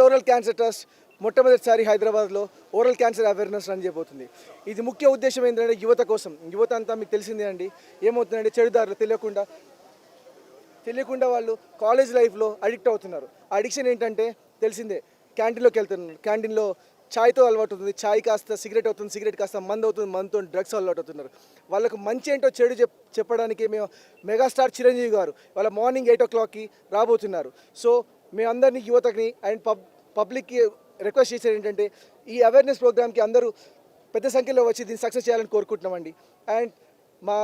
Oral cancer trust మొట్టమొదటిసారి హైదరాబాద్లో oral cancer awareness run చేయబోతుంది. ఇది ముఖ్య ఉద్దేశం ఏంటంటే యువత కోసం. యువత అంతా మీకు తెలిసిందే అండి, ఏమవుతుందంటే చెడుదారులు తెలియకుండా వాళ్ళు కాలేజ్ లైఫ్లో అడిక్ట్ అవుతున్నారు. ఆ అడిక్షన్ ఏంటంటే తెలిసిందే, క్యాంటీన్లోకి వెళ్తున్నారు, క్యాంటీన్లో ఛాయ్తో అలవాటు అవుతుంది, ఛాయ్ కాస్త సిగరెట్ అవుతుంది, సిగరెట్ కాస్త మందు అవుతుంది, మందుతో డ్రగ్స్ అలవాటు అవుతున్నారు. వాళ్ళకు మంచి ఏంటో చెడు చెప్పడానికి మేము మెగాస్టార్ చిరంజీవి గారు వాళ్ళ మార్నింగ్ 8 o'clockకి రాబోతున్నారు. సో మేమందరినీ యువతని అండ్ పబ్లిక్కి రిక్వెస్ట్ చేసేది ఏంటంటే ఈ అవేర్నెస్ ప్రోగ్రామ్కి అందరూ పెద్ద సంఖ్యలో వచ్చి దీన్ని సక్సెస్ చేయాలని కోరుకుంటున్నామండి. అండ్ మా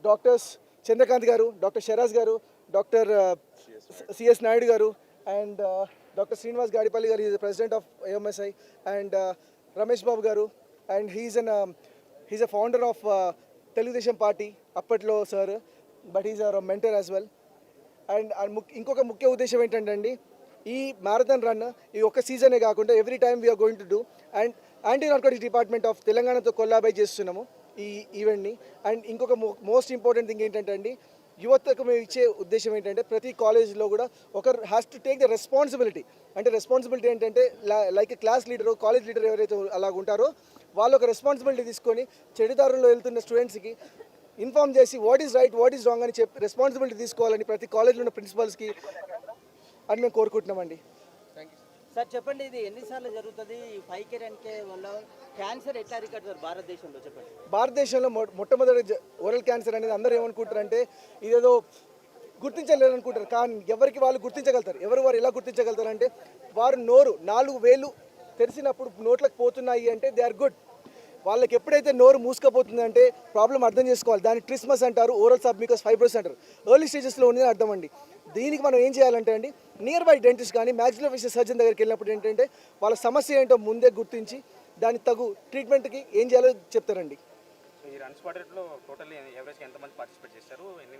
డాక్టర్స్ చంద్రకాంత్ గారు, డాక్టర్ షరాజ్ గారు, డాక్టర్ సిఎస్ నాయుడు గారు అండ్ డాక్టర్ శ్రీనివాస్ గాడిపల్లి గారు, is president of AMSI, and Ramesh Babu గారు, and he's a founder of Telugu Desam party అప్పట్లో sir, but is our mentor as well. And ఇంకొక ముఖ్య ఉద్దేశం ఏంటంటే అండి, ఈ మ్యారథాన్ రన్ ఈ ఒక్క సీజనే కాకుండా every time we're going to do. And anti narcotics department of తెలంగాణతో కొల్లాబై చేస్తున్నాము ఈ ఈవెంట్ని. అండ్ ఇంకొక మోస్ట్ ఇంపార్టెంట్ థింగ్ ఏంటంటే అండి, యువతకు మేము ఇచ్చే ఉద్దేశం ఏంటంటే ప్రతి కాలేజ్లో కూడా ఒకరు has to take the responsibility. అంటే రెస్పాన్సిబిలిటీ ఏంటంటే like class leader, college leader ఎవరైతే అలాగ ఉంటారో వాళ్ళు ఒక రెస్పాన్సిబిలిటీ తీసుకొని చెడుదారుల్లో వెళ్తున్న స్టూడెంట్స్కి ఇన్ఫార్మ్ చేసి what is right, what is wrong అని చెప్పి రెస్పాన్సిబిలిటీ తీసుకోవాలని ప్రతి కాలేజ్లో ఉన్న ప్రిన్సిపల్స్కి అని మేము కోరుకుంటున్నామండి. సార్ చెప్పండి, ఇది ఎన్నిసార్లు జరుగుతుంది? 5K 10K వల్ల క్యాన్సర్ ఎట్లా అరికడతారు భారతదేశంలో? చెప్పండి. భారతదేశంలో మొట్టమొదటి ఓరల్ క్యాన్సర్ అనేది అందరూ ఏమనుకుంటారంటే ఇదేదో గుర్తించలేరు అనుకుంటారు, కానీ ఎవరికి వాళ్ళు గుర్తించగలుగుతారు. వారు ఎలా గుర్తించగలుగుతారంటే వారు 4 వేలు తెరిచినప్పుడు నోట్లకు పోతున్నాయి అంటే దే ఆర్ గుడ్. వాళ్ళకి ఎప్పుడైతే నోరు మూసుకపోతుందంటే ప్రాబ్లం అర్థం చేసుకోవాలి. దాన్ని ట్రిస్మస్ అంటారు, ఓరల్ సబ్మ్యూకస్ ఫైబ్రోసిస్ అంటారు. ఎర్లీ స్టేజెస్లో ఉందని అర్థం అండి. దీనికి మనం ఏం చేయాలంటే అండి, నియర్ బై డెంటిస్ట్ కానీ మ్యాక్సిలోఫేషియల్ సర్జన్ దగ్గరికి వెళ్ళినప్పుడు ఏంటంటే వాళ్ళ సమస్య ఏంటో ముందే గుర్తించి దానికి తగు ట్రీట్మెంట్కి ఏం చేయాలో చెప్తారండి. సో ఈ రన్ స్పాటెడ్లో టోటల్లీ ఎవరేజ్గా ఎంతమంది పార్టిసిపేట్ చేస్తారు, ఎన్ని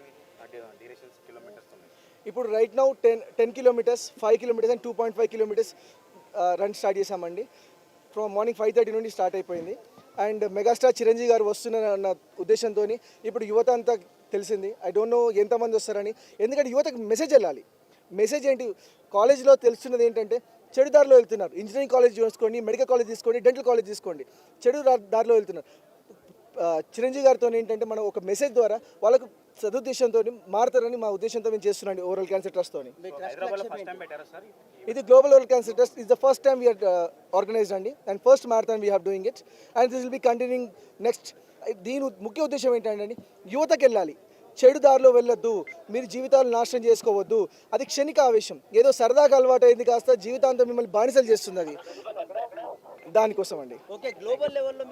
డ్యూరేషన్స్ కిలోమీటర్స్ ఉన్నాయి? ఇప్పుడు right now 10 kilometres, 5 kilometres and 2.5 kilometres run start చేశామండి. ఫ్రమ్ మార్నింగ్ 5:30 నుండి స్టార్ట్ అయిపోయింది. అండ్ మెగాస్టార్ చిరంజీవి గారు వస్తున్నారన్న ఉద్దేశంతో ఇప్పుడు యువత అంతా తెలిసింది. ఐ డోంట్ నో ఎంతమంది వస్తారని, ఎందుకంటే యువతకు మెసేజ్ వెళ్ళాలి. మెసేజ్ ఏంటి, కాలేజ్లో తెలుస్తున్నది ఏంటంటే చెడు దారిలో వెళ్తున్నారు. ఇంజనీరింగ్ కాలేజ్ తీసుకోండి, మెడికల్ కాలేజ్ తీసుకోండి, డెంటల్ కాలేజ్ తీసుకోండి, చెడు దారిలో వెళ్తున్నారు. చిరంజీవి గారితో ఏంటంటే మనం ఒక మెసేజ్ ద్వారా వాళ్ళకు సదుద్దేశంతో మారుతారని మా ఉద్దేశంతో మేము చేస్తున్నాం ఓరల్ క్యాన్సర్ ట్రస్ట్తో. హైదరాబాద్లో ఫస్ట్ టైం పెట్టారా సార్? ఇది global oral cancer trust is the first time we're organised అండి, and first marathon we have doing it, and this will be continuing next. దీని ముఖ్య ఉద్దేశం ఏంటంటే యువతకి వెళ్ళాలి, చెడు దారిలో వెళ్ళొద్దు, మీరు జీవితాలు నాశనం చేసుకోవద్దు. అది క్షణిక ఆవేశం, ఏదో సరదాగా అలవాటు అయింది కాస్త జీవితాంతం మిమ్మల్ని బానిసలు చేస్తుంది. అది దానికోసం అండి. ఓకే, గ్లోబల్ లెవెల్లో